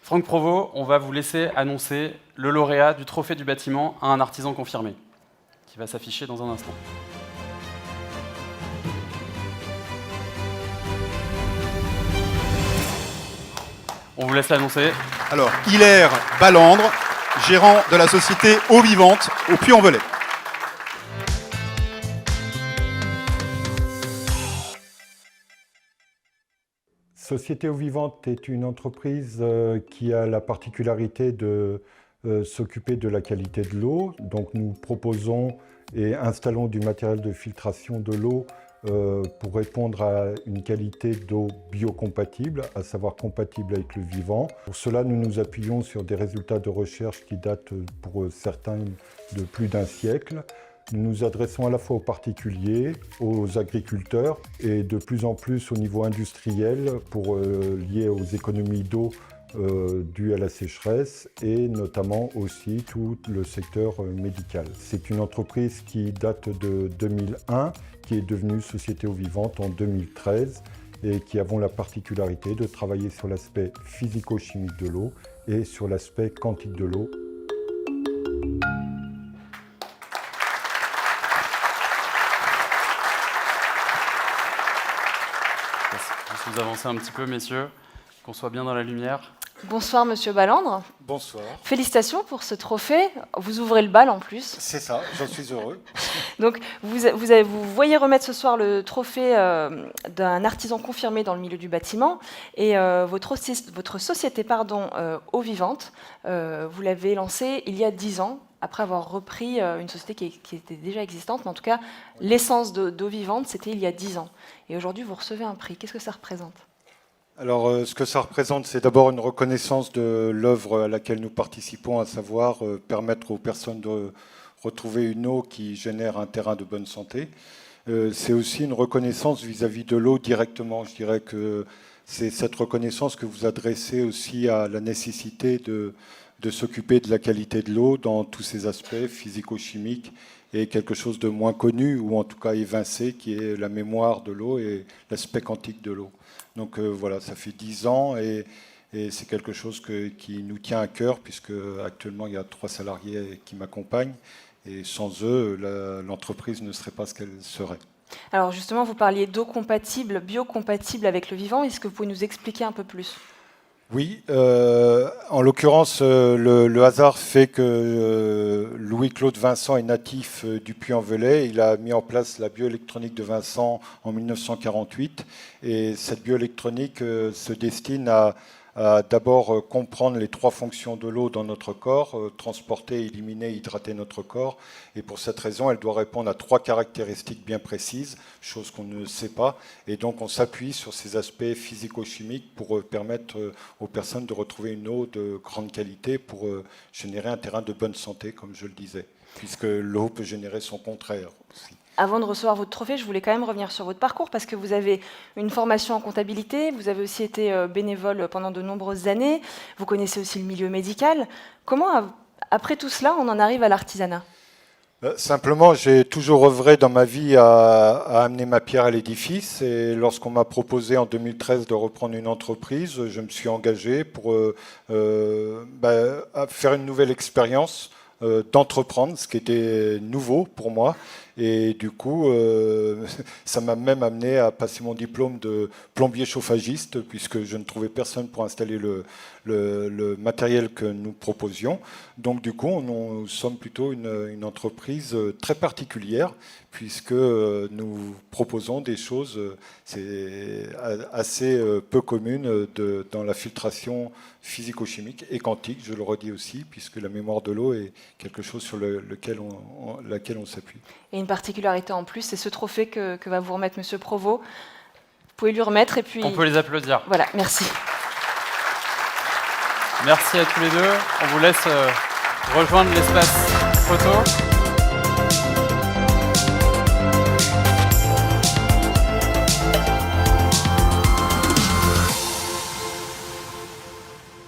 Franck Provost, on va vous laisser annoncer le lauréat du trophée du bâtiment à un artisan confirmé, qui va s'afficher dans un instant. On vous laisse l'annoncer. Alors, Hilaire Ballandre, gérant de la société Eau Vivante au Puy-en-Velay. Société Eau Vivante est une entreprise qui a la particularité de s'occuper de la qualité de l'eau. Donc nous proposons et installons du matériel de filtration de l'eau pour répondre à une qualité d'eau biocompatible, à savoir compatible avec le vivant. Pour cela, nous nous appuyons sur des résultats de recherche qui datent pour certains de plus d'un siècle. Nous nous adressons à la fois aux particuliers, aux agriculteurs et de plus en plus au niveau industriel pour lier aux économies d'eau dues à la sécheresse et notamment aussi tout le secteur médical. C'est une entreprise qui date de 2001, qui est devenue Société Eau Vivante en 2013 et qui avons la particularité de travailler sur l'aspect physico-chimique de l'eau et sur l'aspect quantique de l'eau. Vous avancez un petit peu, messieurs, qu'on soit bien dans la lumière. Bonsoir, Monsieur Ballandre. Bonsoir. Félicitations pour ce trophée. Vous ouvrez le bal en plus. C'est ça, j'en suis heureux. Donc, vous voyez remettre ce soir le trophée d'un artisan confirmé dans le milieu du bâtiment. Et votre société, Eau Vivante, vous l'avez lancée il y a 10 ans, après avoir repris une société qui était déjà existante. Mais en tout cas, l'essence d'Eau Vivante, c'était il y a 10 ans. Et aujourd'hui, vous recevez un prix. Qu'est-ce que ça représente ? Alors, ce que ça représente, c'est d'abord une reconnaissance de l'œuvre à laquelle nous participons, à savoir permettre aux personnes de retrouver une eau qui génère un terrain de bonne santé. C'est aussi une reconnaissance vis-à-vis de l'eau directement. Je dirais que c'est cette reconnaissance que vous adressez aussi à la nécessité de s'occuper de la qualité de l'eau dans tous ses aspects physico-chimiques et quelque chose de moins connu, ou en tout cas évincé, qui est la mémoire de l'eau et l'aspect quantique de l'eau. Donc voilà, ça fait 10 ans et c'est quelque chose qui nous tient à cœur, puisque actuellement il y a 3 salariés qui m'accompagnent, et sans eux, l'entreprise ne serait pas ce qu'elle serait. Alors justement, vous parliez d'eau compatible, biocompatible avec le vivant. Est-ce que vous pouvez nous expliquer un peu plus ? Oui, en l'occurrence, le hasard fait que Louis-Claude Vincent est natif du Puy-en-Velay. Il a mis en place la bioélectronique de Vincent en 1948. Et cette bioélectronique se destine à d'abord comprendre les 3 fonctions de l'eau dans notre corps, transporter, éliminer, hydrater notre corps. Et pour cette raison, elle doit répondre à 3 caractéristiques bien précises, chose qu'on ne sait pas. Et donc on s'appuie sur ces aspects physico-chimiques pour permettre aux personnes de retrouver une eau de grande qualité pour générer un terrain de bonne santé, comme je le disais, puisque l'eau peut générer son contraire aussi. Avant de recevoir votre trophée, je voulais quand même revenir sur votre parcours, parce que vous avez une formation en comptabilité, vous avez aussi été bénévole pendant de nombreuses années, vous connaissez aussi le milieu médical. Comment, après tout cela, on en arrive à l'artisanat ? Simplement, j'ai toujours œuvré dans ma vie à amener ma pierre à l'édifice, et lorsqu'on m'a proposé en 2013 de reprendre une entreprise, je me suis engagé pour faire une nouvelle expérience, d'entreprendre, ce qui était nouveau pour moi. Et du coup, ça m'a même amené à passer mon diplôme de plombier chauffagiste, puisque je ne trouvais personne pour installer le matériel que nous proposions. Donc du coup, nous sommes plutôt une entreprise très particulière, puisque nous proposons des choses assez peu communes dans la filtration physico-chimique et quantique, je le redis aussi, puisque la mémoire de l'eau est quelque chose sur laquelle on s'appuie. Et une particularité en plus, c'est ce trophée que va vous remettre Monsieur Provost. Vous pouvez lui remettre et puis... On peut les applaudir. Voilà, merci. Merci à tous les deux. On vous laisse rejoindre l'espace photo.